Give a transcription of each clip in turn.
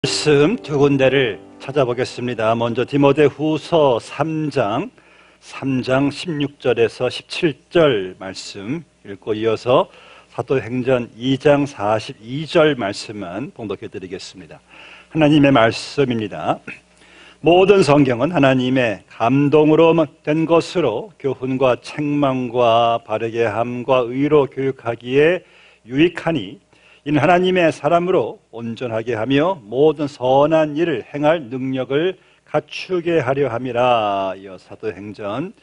말씀 두 군데를 찾아보겠습니다. 먼저 디모데후서 3장 16절에서 17절 말씀 읽고 이어서 사도행전 2장 42절 말씀만 봉독해 드리겠습니다. 하나님의 말씀입니다. 모든 성경은 하나님의 감동으로 된 것으로 교훈과 책망과 바르게 함과 의로 교육하기에 유익하니 이는 하나님의 사람으로 온전하게 하며 모든 선한 일을 행할 능력을 갖추게 하려 함이라. 이어 사도행전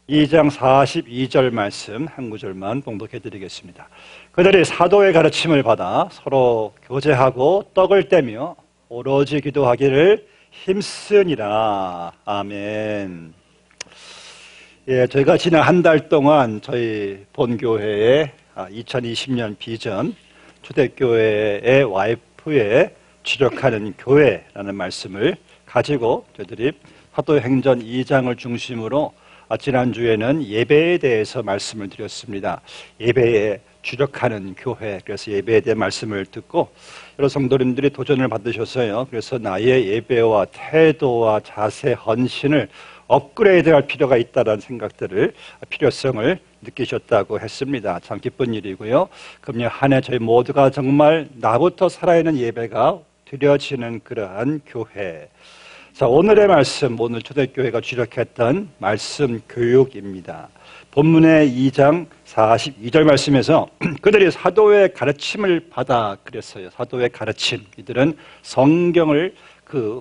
2장 42절 말씀 한 구절만 봉독해 드리겠습니다. 그들이 사도의 가르침을 받아 서로 교제하고 떡을 떼며 오로지 기도하기를 힘쓰니라. 아멘. 예, 저희가 지난 한 달 동안 저희 본교회에 2020년 비전 초대교회의 와이프에 주력하는 교회라는 말씀을 가지고 저희들이 사도행전 2장을 중심으로 지난주에는 예배에 대해서 말씀을 드렸습니다. 예배에 주력하는 교회, 그래서 예배에 대한 말씀을 듣고 여러 성도님들이 도전을 받으셨어요. 그래서 나의 예배와 태도와 자세, 헌신을 업그레이드할 필요가 있다는 생각들을, 필요성을 느끼셨다고 했습니다. 참 기쁜 일이고요. 금년 한 해 저희 모두가 정말 나부터 살아있는 예배가 드려지는 그러한 교회. 자, 오늘의 말씀, 오늘 초대교회가 주력했던 말씀 교육입니다. 본문의 2장 42절 말씀에서 그들이 사도의 가르침을 받아 그랬어요. 사도의 가르침. 이들은 성경을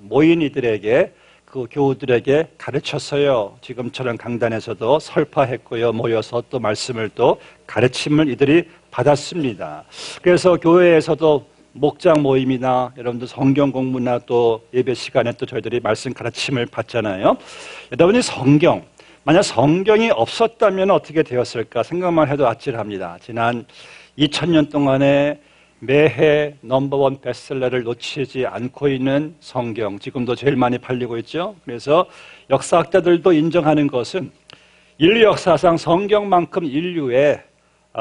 모인 이들에게, 그 교우들에게 가르쳤어요. 지금처럼 강단에서도 설파했고요. 모여서 또 말씀을 또 가르침을 이들이 받았습니다. 그래서 교회에서도 목장 모임이나 여러분들 성경 공부나 또 예배 시간에 또 저희들이 말씀 가르침을 받잖아요. 여러분이 만약 성경이 없었다면 어떻게 되었을까 생각만 해도 아찔합니다. 지난 2000년 동안에 매해 넘버원 베스트셀러를 놓치지 않고 있는 성경, 지금도 제일 많이 팔리고 있죠. 그래서 역사학자들도 인정하는 것은 인류 역사상 성경만큼 인류에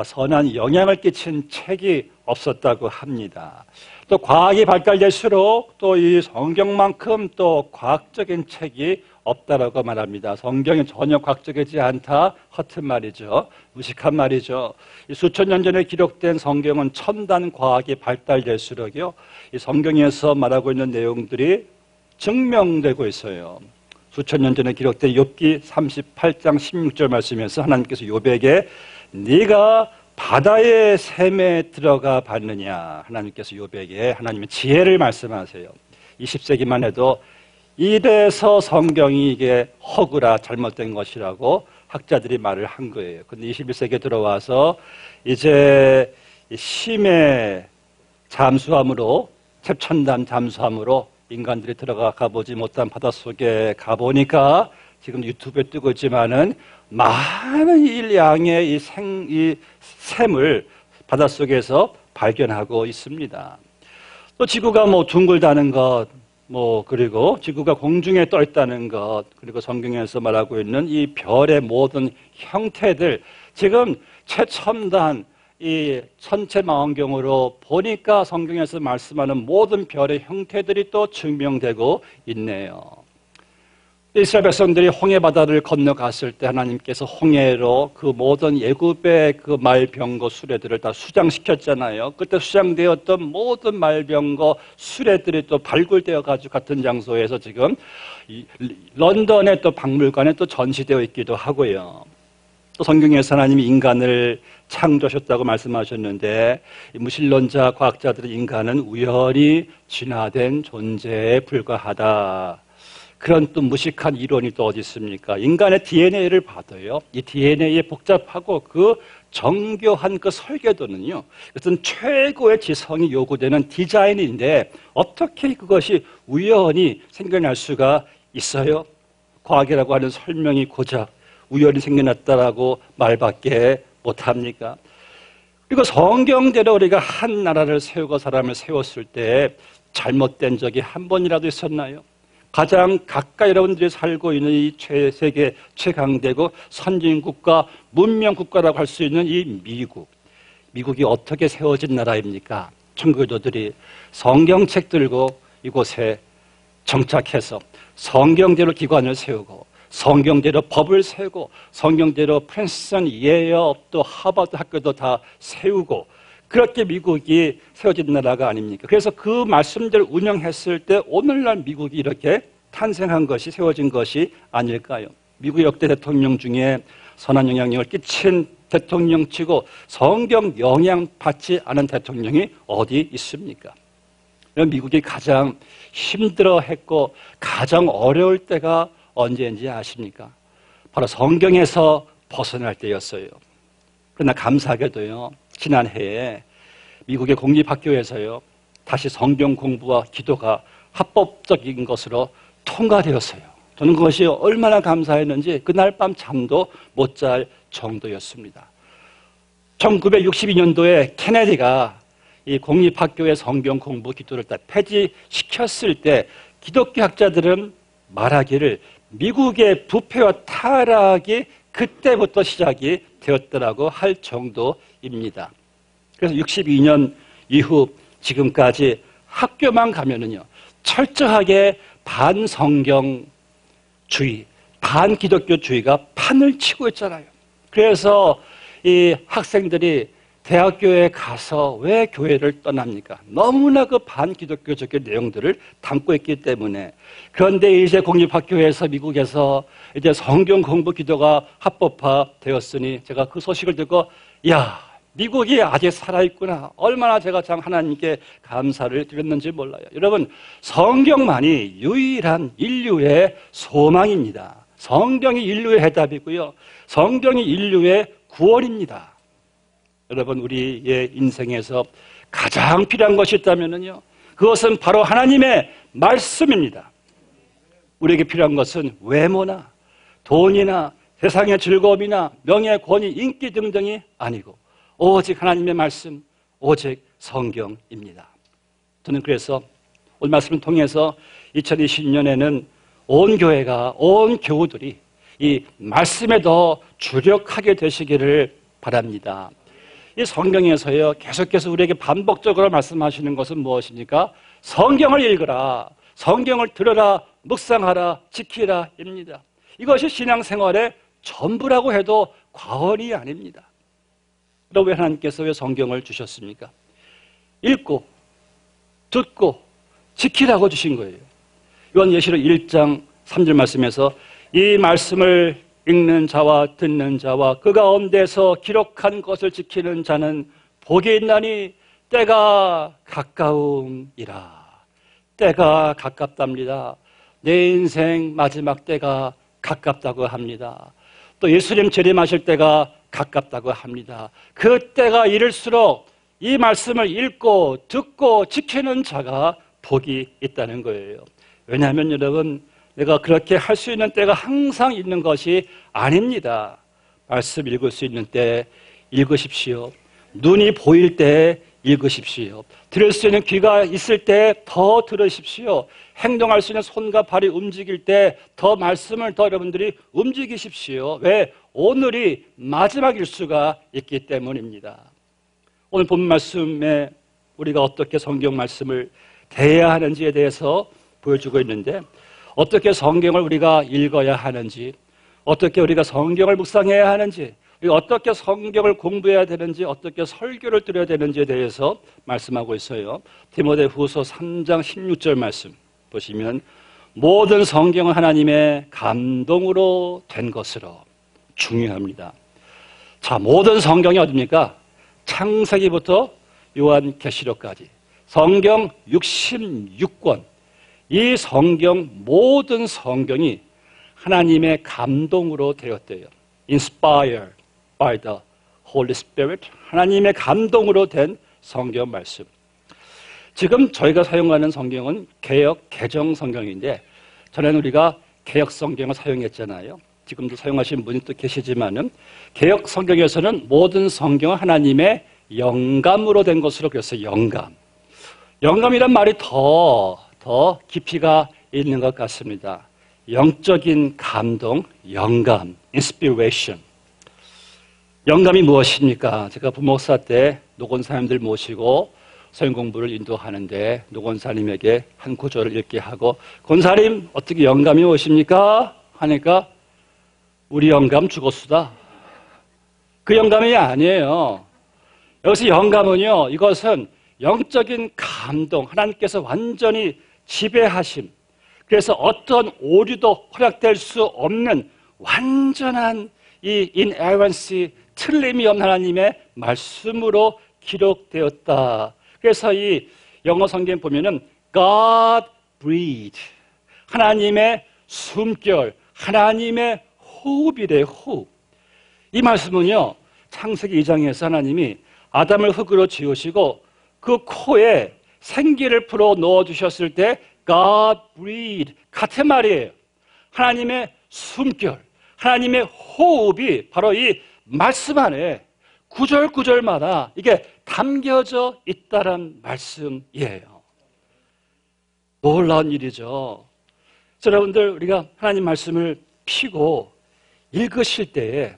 선한 영향을 끼친 책이 없었다고 합니다. 또 과학이 발달될수록 또 이 성경만큼 또 과학적인 책이 없다라고 말합니다. 성경이 전혀 과학적이지 않다, 허튼 말이죠. 무식한 말이죠. 이 수천 년 전에 기록된 성경은 첨단 과학이 발달될수록요, 이 성경에서 말하고 있는 내용들이 증명되고 있어요. 수천 년 전에 기록된 욥기 38장 16절 말씀에서 하나님께서 욥에게 네가 바다의 샘에 들어가 봤느냐, 하나님께서 욥에게 하나님의 지혜를 말씀하세요. 20세기만 해도 이래서 성경이 이게 허구라, 잘못된 것이라고 학자들이 말을 한 거예요. 근데 21세기에 들어와서 이제 심해 잠수함으로, 최첨단 잠수함으로 인간들이 들어가 보지 못한 바닷속에 가보니까 지금 유튜브에 뜨고 있지만은 많은 일량의 이 샘을 바닷속에서 발견하고 있습니다. 또 지구가 둥글다는 것, 그리고 지구가 공중에 떠 있다는 것, 그리고 성경에서 말하고 있는 이 별의 모든 형태들, 지금 최첨단 이 천체망원경으로 보니까 성경에서 말씀하는 모든 별의 형태들이 또 증명되고 있네요. 이스라엘 백성들이 홍해바다를 건너갔을 때 하나님께서 홍해로 그 모든 애굽의 그 말병거 수레들을 다 수장시켰잖아요. 그때 수장되었던 모든 말병거 수레들이 또 발굴되어 가지고 같은 장소에서 지금 런던의 또 박물관에 또 전시되어 있기도 하고요. 또 성경에서 하나님이 인간을 창조하셨다고 말씀하셨는데, 무신론자 과학자들은 인간은 우연히 진화된 존재에 불과하다. 그런 또 무식한 이론이 또 어디 있습니까? 인간의 DNA를 봐도요, 이 DNA의 복잡하고 그 정교한 그 설계도는요, 어떤 최고의 지성이 요구되는 디자인인데 어떻게 그것이 우연히 생겨날 수가 있어요? 과학이라고 하는 설명이 고작 우연히 생겨났다라고 말밖에 못합니까? 그리고 성경대로 우리가 한 나라를 세우고 사람을 세웠을 때 잘못된 적이 한 번이라도 있었나요? 가장 가까이 여러분들이 살고 있는 이 세계 최강대국 선진국가, 문명국가라고 할 수 있는 이 미국이 어떻게 세워진 나라입니까? 청교도들이 성경책 들고 이곳에 정착해서 성경대로 기관을 세우고 성경대로 법을 세우고 성경대로 프린스턴, 예어, 또 하버드 학교도 다 세우고 그렇게 미국이 세워진 나라가 아닙니까? 그래서 그 말씀대로 운영했을 때 오늘날 미국이 이렇게 탄생한 것이, 세워진 것이 아닐까요? 미국 역대 대통령 중에 선한 영향력을 끼친 대통령치고 성경 영향 받지 않은 대통령이 어디 있습니까? 미국이 가장 힘들어했고 가장 어려울 때가 언제인지 아십니까? 바로 성경에서 벗어날 때였어요. 그러나 감사하게도요, 지난해에 미국의 공립학교에서요, 다시 성경 공부와 기도가 합법적인 것으로 통과되었어요. 저는 그것이 얼마나 감사했는지 그날 밤 잠도 못 잘 정도였습니다. 1962년도에 케네디가 이 공립학교의 성경 공부 기도를 다 폐지시켰을 때 기독교 학자들은 말하기를 미국의 부패와 타락이 그때부터 시작이 되었더라고 할 정도입니다. 그래서 62년 이후 지금까지 학교만 가면은요, 철저하게 반성경주의, 반기독교주의가 판을 치고 있잖아요. 그래서 이 학생들이 대학교에 가서 왜 교회를 떠납니까? 너무나 그 반기독교적인 내용들을 담고 있기 때문에. 그런데 이제 공립학교에서 미국에서 이제 성경 공부 기도가 합법화 되었으니 제가 그 소식을 듣고 야, 미국이 아직 살아있구나. 얼마나 제가 참 하나님께 감사를 드렸는지 몰라요. 여러분, 성경만이 유일한 인류의 소망입니다. 성경이 인류의 해답이고요. 성경이 인류의 구원입니다. 여러분, 우리의 인생에서 가장 필요한 것이 있다면요, 그것은 바로 하나님의 말씀입니다. 우리에게 필요한 것은 외모나 돈이나 세상의 즐거움이나 명예, 권위, 인기 등등이 아니고 오직 하나님의 말씀, 오직 성경입니다. 저는 그래서 오늘 말씀을 통해서 2020년에는 온 교회가, 온 교우들이 이 말씀에 더 주력하게 되시기를 바랍니다. 이 성경에서요, 계속해서 우리에게 반복적으로 말씀하시는 것은 무엇입니까? 성경을 읽으라, 성경을 들으라, 묵상하라, 지키라 입니다. 이것이 신앙생활의 전부라고 해도 과언이 아닙니다. 그럼 왜 하나님께서 왜 성경을 주셨습니까? 읽고, 듣고, 지키라고 주신 거예요. 요한예시록 1장 3절 말씀에서 이 말씀을 읽는 자와 듣는 자와 그 가운데서 기록한 것을 지키는 자는 복이 있나니 때가 가까움이라. 때가 가깝답니다. 내 인생 마지막 때가 가깝다고 합니다. 또 예수님 재림하실 때가 가깝다고 합니다. 그 때가 이를수록 이 말씀을 읽고 듣고 지키는 자가 복이 있다는 거예요. 왜냐하면 여러분, 내가 그렇게 할 수 있는 때가 항상 있는 것이 아닙니다. 말씀 읽을 수 있는 때 읽으십시오. 눈이 보일 때 읽으십시오. 들을 수 있는 귀가 있을 때 더 들으십시오. 행동할 수 있는 손과 발이 움직일 때 더 말씀을 더 여러분들이 움직이십시오. 왜? 오늘이 마지막일 수가 있기 때문입니다. 오늘 본 말씀에 우리가 어떻게 성경 말씀을 대해야 하는지에 대해서 보여주고 있는데, 어떻게 성경을 우리가 읽어야 하는지, 어떻게 우리가 성경을 묵상해야 하는지, 어떻게 성경을 공부해야 되는지, 어떻게 설교를 드려야 되는지에 대해서 말씀하고 있어요. 디모데후서 3장 16절 말씀 보시면 모든 성경은 하나님의 감동으로 된 것으로, 중요합니다. 자, 모든 성경이 어딥니까? 창세기부터 요한계시록까지 성경 66권, 이 성경, 모든 성경이 하나님의 감동으로 되었대요. Inspired by the Holy Spirit. 하나님의 감동으로 된 성경 말씀. 지금 저희가 사용하는 성경은 개역 개정 성경인데, 전에는 우리가 개역 성경을 사용했잖아요. 지금도 사용하시는 분이 또 계시지만은, 개역 성경에서는 모든 성경은 하나님의 영감으로 된 것으로 그랬어요. 영감. 영감이란 말이 더 깊이가 있는 것 같습니다. 영적인 감동, 영감, inspiration. 영감이 무엇입니까? 제가 부목사 때 노건 사람들 모시고 성경 공부를 인도하는데 노 권사님에게 한 구절을 읽게 하고, 권사님 어떻게 영감이 오십니까? 하니까 우리 영감 죽었수다. 그 영감이 아니에요. 여기서 영감은요, 이것은 영적인 감동, 하나님께서 완전히 지배하심, 그래서 어떤 오류도 허락될 수 없는 완전한 이 inerrancy, 틀림이 없는 하나님의 말씀으로 기록되었다. 그래서 이 영어 성경 보면은 God breathed, 하나님의 숨결, 하나님의 호흡이래요. 호흡. 이 말씀은요, 창세기 2장에서 하나님이 아담을 흙으로 지으시고 그 코에 생기를 불어 넣어주셨을 때 God breathed, 같은 말이에요. 하나님의 숨결, 하나님의 호흡이 바로 이 말씀 안에 구절구절마다 이게 담겨져 있다는 말씀이에요. 놀라운 일이죠. 여러분들, 우리가 하나님 말씀을 피고 읽으실 때에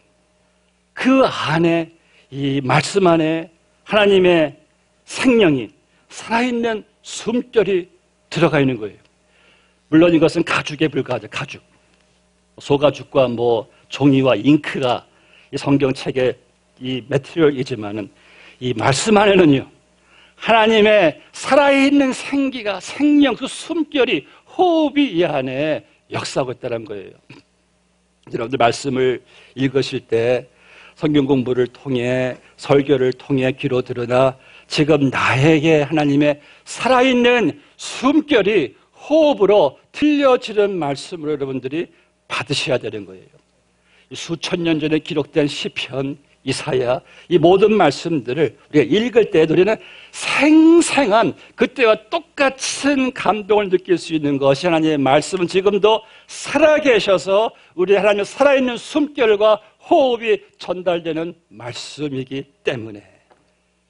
그 안에, 이 말씀 안에 하나님의 생명이, 살아있는 숨결이 들어가 있는 거예요. 물론 이것은 가죽에 불과하죠. 가죽. 소가죽과 종이와 잉크가 이 성경책의 이 매트리얼이지만은 이 말씀 안에는요, 하나님의 살아있는 생기가, 생명, 그 숨결이, 호흡이 이 안에 역사하고 있다는 거예요. 여러분들 말씀을 읽으실 때 성경 공부를 통해, 설교를 통해 귀로 들으나 지금 나에게 하나님의 살아있는 숨결이 호흡으로 들려지는 말씀으로 여러분들이 받으셔야 되는 거예요. 수천 년 전에 기록된 시편, 이사야, 이 모든 말씀들을 우리가 읽을 때 우리는 생생한 그때와 똑같은 감동을 느낄 수 있는 것이, 하나님의 말씀은 지금도 살아계셔서 우리 하나님의 살아있는 숨결과 호흡이 전달되는 말씀이기 때문에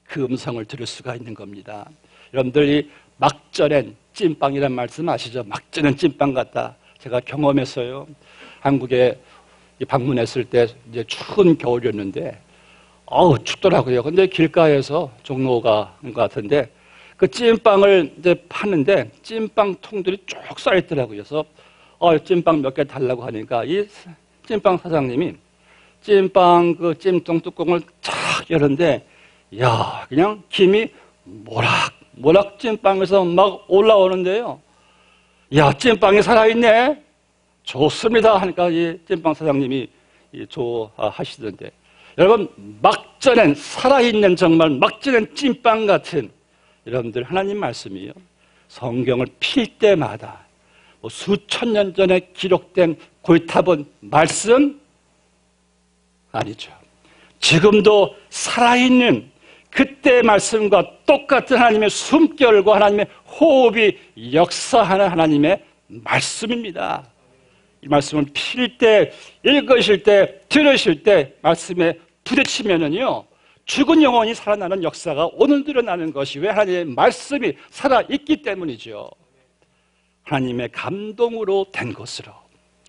그 음성을 들을 수가 있는 겁니다. 여러분들이 막 쪄낸 찐빵이란 말씀 아시죠? 막 쪄낸 찐빵 같다. 제가 경험했어요. 한국에 방문했을 때 이제 추운 겨울이었는데 춥더라고요. 근데 길가에서 종로가 것 같은데 그 찐빵을 이제 파는데 찐빵 통들이 쭉 쌓여있더라고요. 그래서 찐빵 몇 개 달라고 하니까 이 찐빵 사장님이 찐빵 그 찜통 뚜껑을 쫙 열었는데, 야, 그냥 김이 모락 찐빵에서 막 올라오는데요. 야, 찐빵이 살아있네. 좋습니다. 하니까 이 찐빵 사장님이 좋아하시던데, 여러분, 막 쪄낸, 살아있는, 정말 막 쪄낸 찐빵 같은 여러분들 하나님 말씀이요, 성경을 필 때마다 수천 년 전에 기록된 골탑은 말씀 아니죠. 지금도 살아있는 그때의 말씀과 똑같은 하나님의 숨결과 하나님의 호흡이 역사하는 하나님의 말씀입니다. 이 말씀을 필 때, 읽으실 때, 들으실 때 말씀에 부딪히면은요, 죽은 영혼이 살아나는 역사가 오늘도 일어나는 것이 왜 하나님의 말씀이 살아있기 때문이죠. 하나님의 감동으로 된 것으로.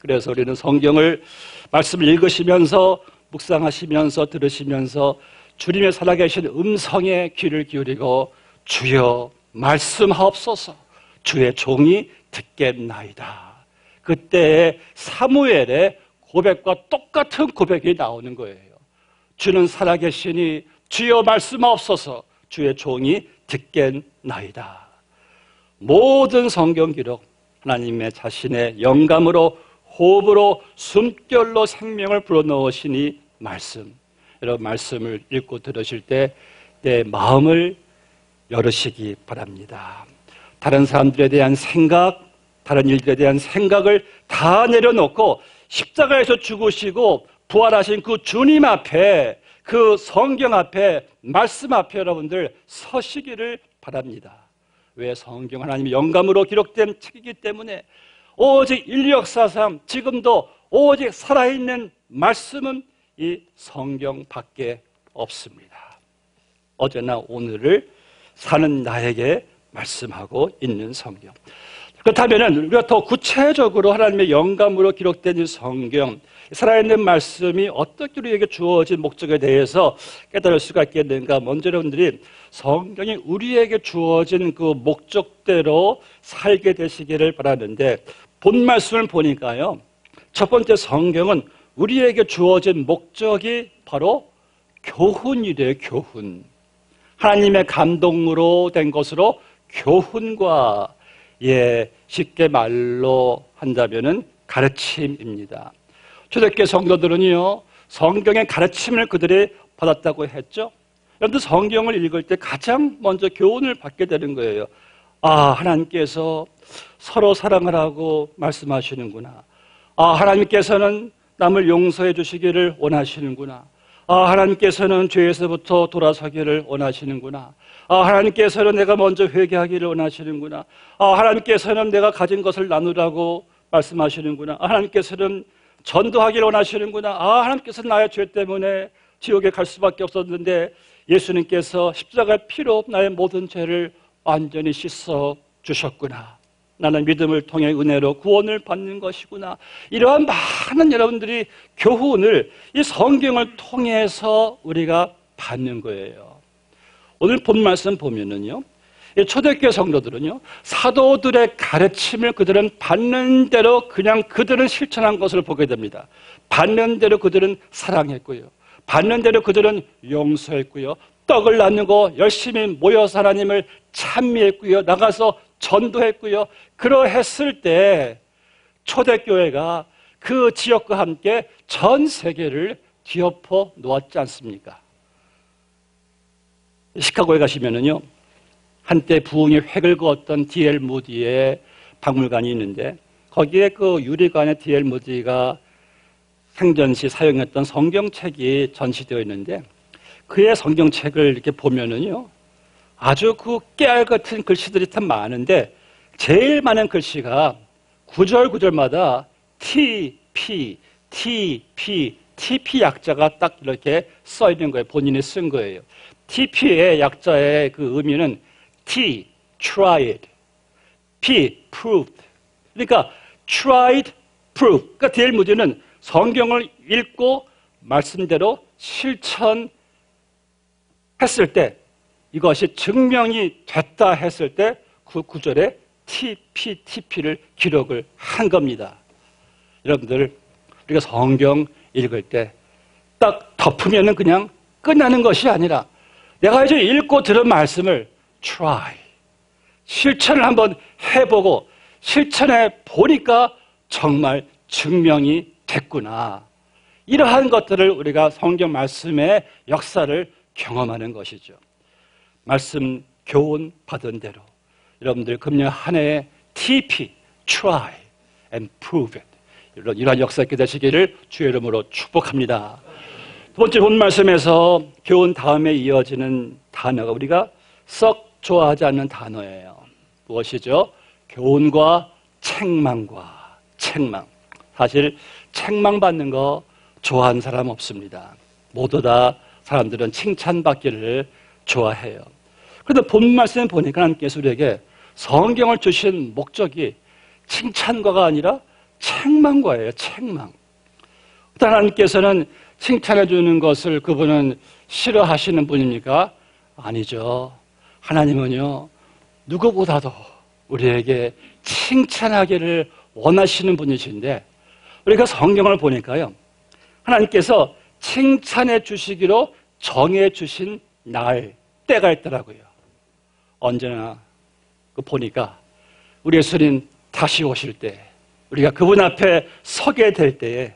그래서 우리는 성경을, 말씀을 읽으시면서, 묵상하시면서, 들으시면서 주님의 살아계신 음성에 귀를 기울이고, 주여 말씀하옵소서, 주의 종이 듣겠나이다. 그때의 사무엘의 고백과 똑같은 고백이 나오는 거예요. 주는 살아계시니 주여 말씀하옵소서, 주의 종이 듣겠나이다. 모든 성경 기록, 하나님의 자신의 영감으로, 호흡으로, 숨결로 생명을 불어넣으시니 말씀. 여러분, 말씀을 읽고 들으실 때 내 마음을 열으시기 바랍니다. 다른 사람들에 대한 생각, 다른 일들에 대한 생각을 다 내려놓고 십자가에서 죽으시고 부활하신 그 주님 앞에, 그 성경 앞에, 말씀 앞에 여러분들 서시기를 바랍니다. 왜? 성경 하나님의 영감으로 기록된 책이기 때문에 오직 인류 역사상 지금도 오직 살아있는 말씀은 이 성경밖에 없습니다. 어제나 오늘을 사는 나에게 말씀하고 있는 성경. 그렇다면 우리가 더 구체적으로 하나님의 영감으로 기록된 이 성경, 살아있는 말씀이 어떻게 우리에게 주어진 목적에 대해서 깨달을 수가 있겠는가? 먼저 여러분들이 성경이 우리에게 주어진 그 목적대로 살게 되시기를 바라는데, 본 말씀을 보니까요, 첫 번째 성경은 우리에게 주어진 목적이 바로 교훈이래요. 교훈. 하나님의 감동으로 된 것으로 교훈과, 쉽게 말로 한다면은 가르침입니다. 초대교회 성도들은요, 성경의 가르침을 그들이 받았다고 했죠. 여러분들 성경을 읽을 때 가장 먼저 교훈을 받게 되는 거예요. 아, 하나님께서 서로 사랑을 하고 말씀하시는구나. 아, 하나님께서는 남을 용서해 주시기를 원하시는구나. 아, 하나님께서는 죄에서부터 돌아서기를 원하시는구나. 아, 하나님께서는 내가 먼저 회개하기를 원하시는구나. 아, 하나님께서는 내가 가진 것을 나누라고 말씀하시는구나. 아, 하나님께서는 전도하기를 원하시는구나. 아, 하나님께서는 나의 죄 때문에 지옥에 갈 수밖에 없었는데 예수님께서 십자가의 피로 나의 모든 죄를 완전히 씻어 주셨구나. 나는 믿음을 통해 은혜로 구원을 받는 것이구나. 이러한 많은 여러분들이 교훈을 이 성경을 통해서 우리가 받는 거예요. 오늘 본 말씀 보면은요, 초대교회 성도들은요, 사도들의 가르침을 그들은 받는 대로 그냥 그들은 실천한 것을 보게 됩니다. 받는 대로 그들은 사랑했고요, 받는 대로 그들은 용서했고요, 떡을 나누고 열심히 모여서 하나님을 찬미했고요, 나가서 전도했고요. 그러했을 때 초대교회가 그 지역과 함께 전 세계를 뒤엎어 놓았지 않습니까? 시카고에 가시면은요, 한때 부흥의 획을 그었던 D.L. 무디의 박물관이 있는데, 거기에 그 유리관에 D.L. 무디가 생전 시 사용했던 성경책이 전시되어 있는데, 그의 성경책을 이렇게 보면은요, 아주 그 깨알 같은 글씨들이 참 많은데, 제일 많은 글씨가 구절마다 TP, TP, TP 약자가 딱 이렇게 써 있는 거예요. 본인이 쓴 거예요. TP의 약자의 그 의미는 T, tried, P, proved. 그러니까 tried, proved. 그러니까 D.L. 무디는 성경을 읽고 말씀대로 실천했을 때, 이것이 증명이 됐다 했을 때 그 구절에 TP를 기록을 한 겁니다. 여러분들, 우리가 성경 읽을 때 딱 덮으면 그냥 끝나는 것이 아니라 내가 이제 읽고 들은 말씀을 try, 실천을 한번 해보고 실천해 보니까 정말 증명이 됐구나. 이러한 것들을 우리가 성경 말씀의 역사를 경험하는 것이죠. 말씀 교훈 받은 대로 여러분들 금년 한 해에 TP, try and prove it, 이러한 역사 있게 되시기를 주의 이름으로 축복합니다. 두 번째 본 말씀에서 교훈 다음에 이어지는 단어가 우리가 썩 좋아하지 않는 단어예요. 무엇이죠? 교훈과 책망과 책망. 사실 책망받는 거 좋아하는 사람 없습니다. 모두 다 사람들은 칭찬받기를 좋아해요. 그런데 본 말씀에 보니까 하나님께서 우리에게 성경을 주신 목적이 칭찬과가 아니라 책망과예요. 책망. 하나님께서는 칭찬해 주는 것을 그분은 싫어하시는 분입니까? 아니죠. 하나님은요, 누구보다도 우리에게 칭찬하기를 원하시는 분이신데, 우리가 성경을 보니까요, 하나님께서 칭찬해 주시기로 정해 주신 날, 때가 있더라고요. 언제나 보니까 우리 예수님 다시 오실 때, 우리가 그분 앞에 서게 될 때에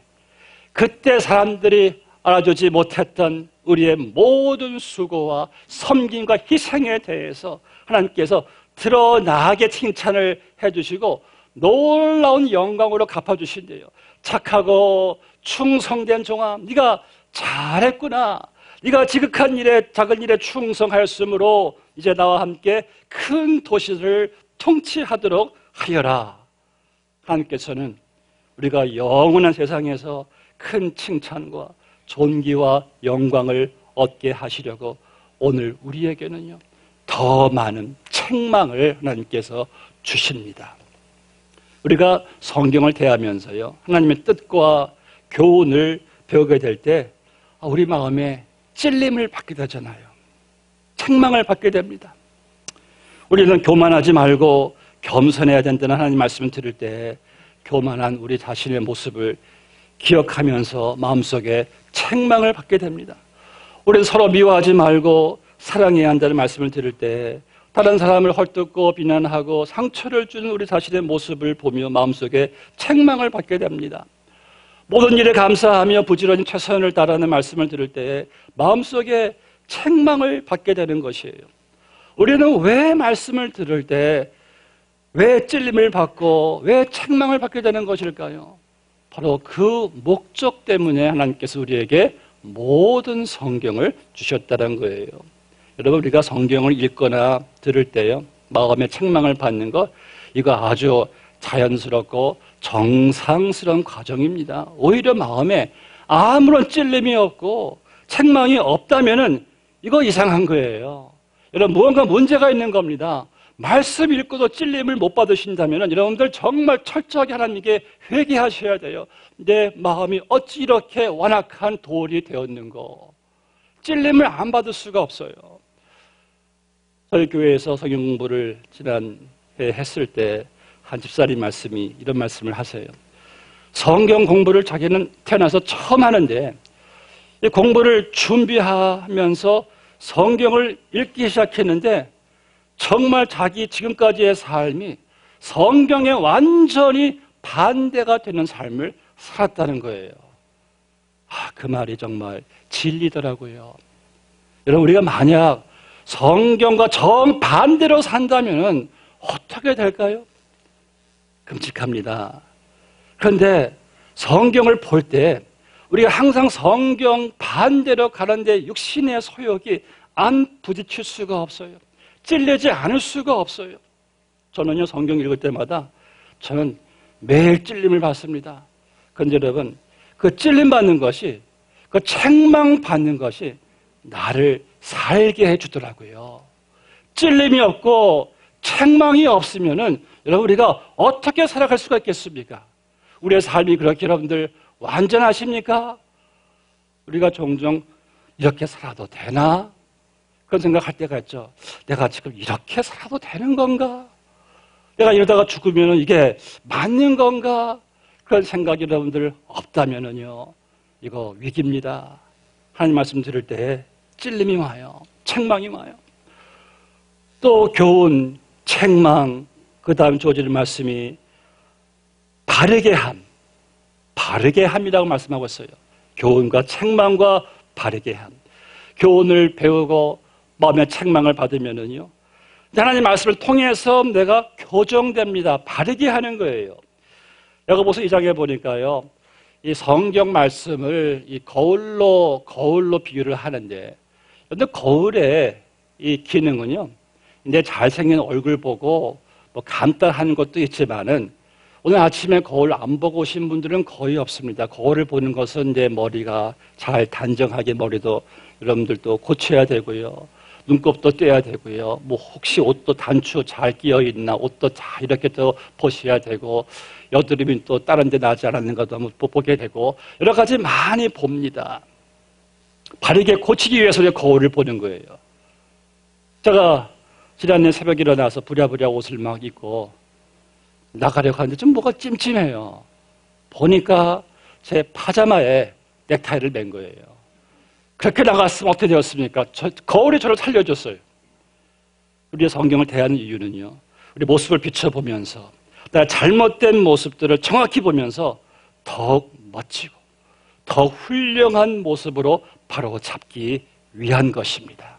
그때 사람들이 알아주지 못했던 우리의 모든 수고와 섬김과 희생에 대해서 하나님께서 드러나게 칭찬을 해주시고 놀라운 영광으로 갚아주신대요. 착하고 충성된 종아, 네가 잘했구나. 네가 지극한 일에 작은 일에 충성하였으므로 이제 나와 함께 큰 도시를 통치하도록 하여라. 하나님께서는 우리가 영원한 세상에서 큰 칭찬과 존귀와 영광을 얻게 하시려고 오늘 우리에게는요, 더 많은 책망을 하나님께서 주십니다. 우리가 성경을 대하면서요, 하나님의 뜻과 교훈을 배우게 될 때 우리 마음에 찔림을 받게 되잖아요. 책망을 받게 됩니다. 우리는 교만하지 말고 겸손해야 된다는 하나님 말씀을 들을 때 교만한 우리 자신의 모습을 기억하면서 마음속에 책망을 받게 됩니다. 우리는 서로 미워하지 말고 사랑해야 한다는 말씀을 들을 때 다른 사람을 헐뜯고 비난하고 상처를 주는 우리 자신의 모습을 보며 마음속에 책망을 받게 됩니다. 모든 일에 감사하며 부지런히 최선을 다하는 말씀을 들을 때 마음속에 책망을 받게 되는 것이에요. 우리는 왜 말씀을 들을 때 왜 찔림을 받고 왜 책망을 받게 되는 것일까요? 바로 그 목적 때문에 하나님께서 우리에게 모든 성경을 주셨다는 거예요. 여러분, 우리가 성경을 읽거나 들을 때요, 마음의 책망을 받는 것, 이거 아주 자연스럽고 정상스러운 과정입니다. 오히려 마음에 아무런 찔림이 없고 책망이 없다면은 이거 이상한 거예요. 여러분, 무언가 문제가 있는 겁니다. 말씀 읽고도 찔림을 못 받으신다면 여러분들 정말 철저하게 하나님께 회개하셔야 돼요. 내 마음이 어찌 이렇게 완악한 돌이 되었는고. 찔림을 안 받을 수가 없어요. 저희 교회에서 성경 공부를 지난해 했을 때 한 집사님 말씀이 이런 말씀을 하세요. 성경 공부를 자기는 태어나서 처음 하는데 이 공부를 준비하면서 성경을 읽기 시작했는데 정말 자기 지금까지의 삶이 성경에 완전히 반대가 되는 삶을 살았다는 거예요. 그 말이 정말 진리더라고요. 여러분, 우리가 만약 성경과 정반대로 산다면 어떻게 될까요? 끔찍합니다. 그런데 성경을 볼 때 우리가 항상 성경 반대로 가는데 육신의 소욕이 안 부딪힐 수가 없어요. 찔리지 않을 수가 없어요. 저는요, 성경 읽을 때마다 저는 매일 찔림을 받습니다. 그런데 여러분, 그 찔림 받는 것이, 그 책망 받는 것이 나를 살게 해주더라고요. 찔림이 없고 책망이 없으면은 여러분, 우리가 어떻게 살아갈 수가 있겠습니까? 우리의 삶이 그렇게 여러분들 완전하십니까? 우리가 종종 이렇게 살아도 되나? 그런 생각할 때가 있죠. 내가 지금 이렇게 살아도 되는 건가? 내가 이러다가 죽으면 이게 맞는 건가? 그런 생각이 여러분들 없다면은요, 이거 위기입니다. 하나님 말씀 들을 때 찔림이 와요. 책망이 와요. 또 교훈, 책망, 그 다음 주어지는 말씀이 바르게 함. 바르게 함이라고 말씀하고 있어요. 교훈과 책망과 바르게 함. 교훈을 배우고 마음의 책망을 받으면은요, 하나님 말씀을 통해서 내가 교정됩니다. 바르게 하는 거예요. 야고보서 2장에 보니까요, 이 성경 말씀을 이 거울로 비유를 하는데, 근데 거울의 이 기능은요, 내 잘생긴 얼굴 보고 뭐 간단한 것도 있지만은 오늘 아침에 거울 안 보고 오신 분들은 거의 없습니다. 거울을 보는 것은 내 머리가 잘 단정하게 머리도 여러분들도 고쳐야 되고요. 눈곱도 떼야 되고요. 뭐 혹시 옷도 단추 잘 끼어 있나, 옷도 잘 이렇게 또 보셔야 되고, 여드름이 또 다른 데 나지 않았는가도 한번 보게 되고, 여러 가지 많이 봅니다. 바르게 고치기 위해서 거울을 보는 거예요. 제가 지난해 새벽에 일어나서 부랴부랴 옷을 막 입고 나가려고 하는데 좀 뭐가 찜찜해요. 보니까 제 파자마에 넥타이를 맨 거예요. 그렇게 나갔으면 어떻게 되었습니까? 거울이 저를 살려줬어요. 우리의 성경을 대하는 이유는요, 우리 모습을 비춰보면서 나 잘못된 모습들을 정확히 보면서 더욱 멋지고 더욱 훌륭한 모습으로 바로 잡기 위한 것입니다.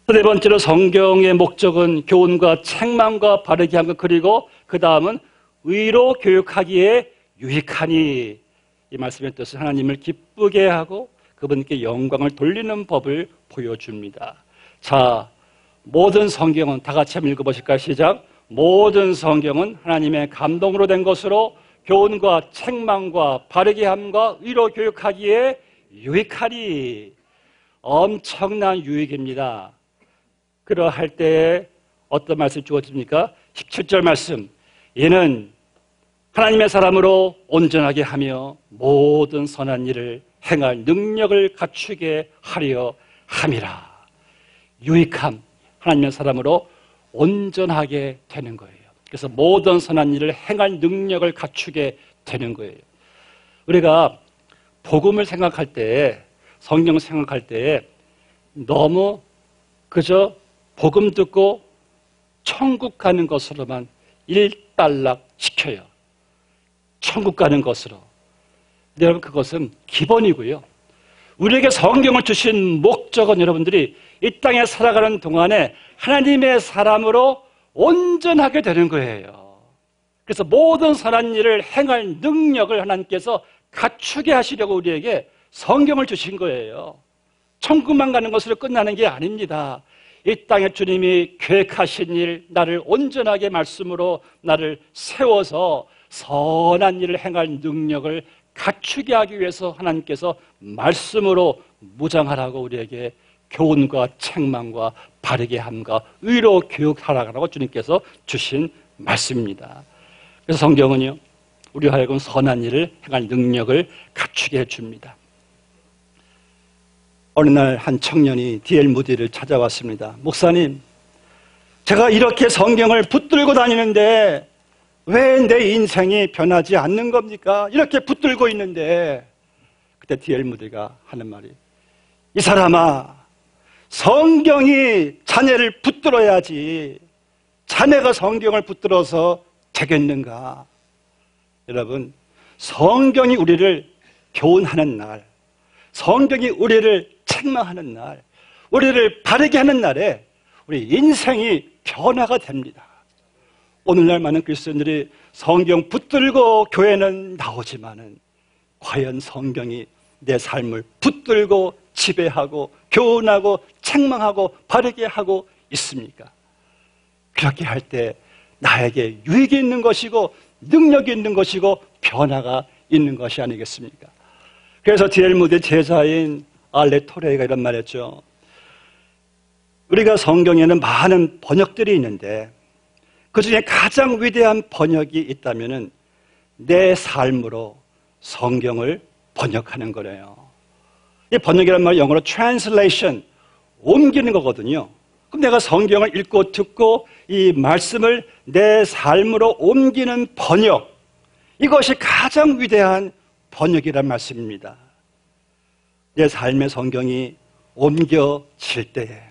네 번째로 성경의 목적은 교훈과 책망과 바르게 함, 그리고 그 다음은 의로 교육하기에 유익하니, 이 말씀의 뜻은 하나님을 기쁘게 하고 그분께 영광을 돌리는 법을 보여줍니다. 자, 모든 성경은 다 같이 한번 읽어보실까요? 시작. 모든 성경은 하나님의 감동으로 된 것으로 교훈과 책망과 바르게 함과 의로 교육하기에 유익하니. 엄청난 유익입니다. 그러할 때에 어떤 말씀이 주어집니까? 17절 말씀. 이는 하나님의 사람으로 온전하게 하며 모든 선한 일을 행할 능력을 갖추게 하려 함이라. 유익함, 하나님의 사람으로 온전하게 되는 거예요. 그래서 모든 선한 일을 행할 능력을 갖추게 되는 거예요. 우리가 복음을 생각할 때, 성경 생각할 때 너무 그저 복음 듣고 천국 가는 것으로만 일단락 시켜요. 천국 가는 것으로. 근데 여러분, 그것은 기본이고요. 우리에게 성경을 주신 목적은 여러분들이 이 땅에 살아가는 동안에 하나님의 사람으로 온전하게 되는 거예요. 그래서 모든 선한 일을 행할 능력을 하나님께서 갖추게 하시려고 우리에게 성경을 주신 거예요. 천국만 가는 것으로 끝나는 게 아닙니다. 이 땅에 주님이 계획하신 일, 나를 온전하게 말씀으로 나를 세워서 선한 일을 행할 능력을 갖추게 하기 위해서 하나님께서 말씀으로 무장하라고 우리에게 교훈과 책망과 바르게 함과 의로 교육하라고 주님께서 주신 말씀입니다. 그래서 성경은요, 우리 하여금 선한 일을 행할 능력을 갖추게 해줍니다. 어느 날 한 청년이 D.L. 무디를 찾아왔습니다. 목사님, 제가 이렇게 성경을 붙들고 다니는데 왜 내 인생이 변하지 않는 겁니까? 이렇게 붙들고 있는데. 그때 D.L. 무디가 하는 말이, 이 사람아, 성경이 자네를 붙들어야지 자네가 성경을 붙들어서 되겠는가? 여러분, 성경이 우리를 교훈하는 날, 성경이 우리를 책망하는 날, 우리를 바르게 하는 날에 우리 인생이 변화가 됩니다. 오늘날 많은 그리스도인들이 성경 붙들고 교회는 나오지만은 과연 성경이 내 삶을 붙들고 지배하고 교훈하고 책망하고 바르게 하고 있습니까? 그렇게 할 때 나에게 유익이 있는 것이고 능력이 있는 것이고 변화가 있는 것이 아니겠습니까? 그래서 D.L. 무디 제자인 알레 토레이가 이런 말했죠. 우리가 성경에는 많은 번역들이 있는데 그 중에 가장 위대한 번역이 있다면 내 삶으로 성경을 번역하는 거래요. 이 번역이란 말은 영어로 translation, 옮기는 거거든요. 그럼 내가 성경을 읽고 듣고 이 말씀을 내 삶으로 옮기는 번역, 이것이 가장 위대한 번역이란 말씀입니다. 내 삶의 성경이 옮겨질 때에,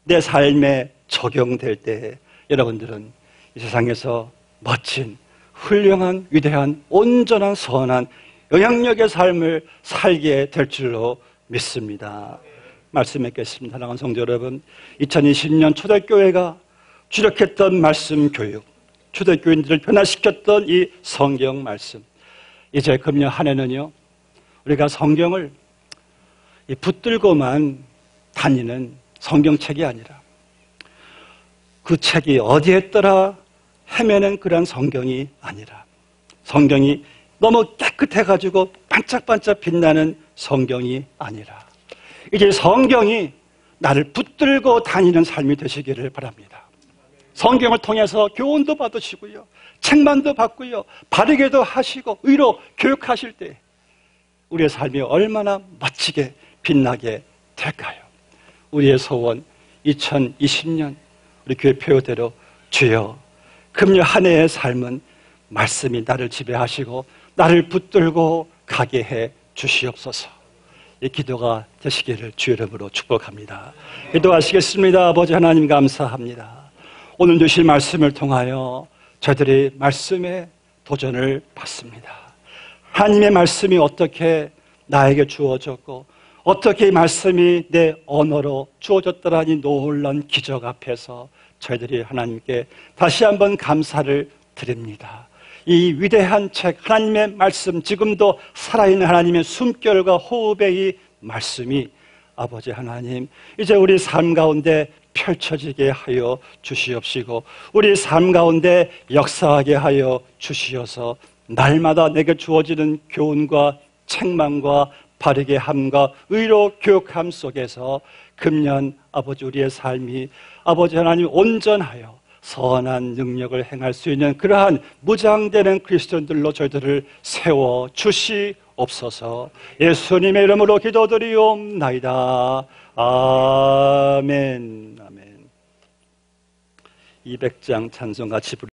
내 삶에 적용될 때에 여러분들은 이 세상에서 멋진, 훌륭한, 위대한, 온전한, 선한 영향력의 삶을 살게 될 줄로 믿습니다. 말씀 맺겠습니다. 사랑하는 성도 여러분, 2020년 초대교회가 주력했던 말씀 교육, 초대교인들을 변화시켰던 이 성경 말씀, 이제 금년 한 해는요, 우리가 성경을 붙들고만 다니는 성경책이 아니라 그 책이 어디에 있더라 헤매는 그런 성경이 아니라 성경이 너무 깨끗해가지고 반짝반짝 빛나는 성경이 아니라 이제 성경이 나를 붙들고 다니는 삶이 되시기를 바랍니다. 성경을 통해서 교훈도 받으시고요, 책망도 받고요, 바르게도 하시고 의로 교육하실 때 우리의 삶이 얼마나 멋지게 빛나게 될까요? 우리의 소원 2020년 우리 교회 표어대로 주여 금년 한 해의 삶은 말씀이 나를 지배하시고 나를 붙들고 가게 해 주시옵소서. 이 기도가 되시기를 주 이름으로 축복합니다. 기도하시겠습니다. 아버지 하나님 감사합니다. 오늘 주실 말씀을 통하여 저희들이 말씀에 도전을 받습니다. 하나님의 말씀이 어떻게 나에게 주어졌고 어떻게 이 말씀이 내 언어로 주어졌더라니 놀라운 기적 앞에서 저희들이 하나님께 다시 한번 감사를 드립니다. 이 위대한 책 하나님의 말씀, 지금도 살아있는 하나님의 숨결과 호흡의 이 말씀이 아버지 하나님 이제 우리 삶 가운데 펼쳐지게 하여 주시옵시고 우리 삶 가운데 역사하게 하여 주시어서 날마다 내게 주어지는 교훈과 책망과 바르게 함과 의로 교육함 속에서 금년 아버지 우리의 삶이 아버지 하나님 온전하여 선한 능력을 행할 수 있는 그러한 무장되는 크리스천들로 저희들을 세워 주시옵소서. 예수님의 이름으로 기도드리옵나이다. 아멘. 아멘. 200장 찬송 같이 부르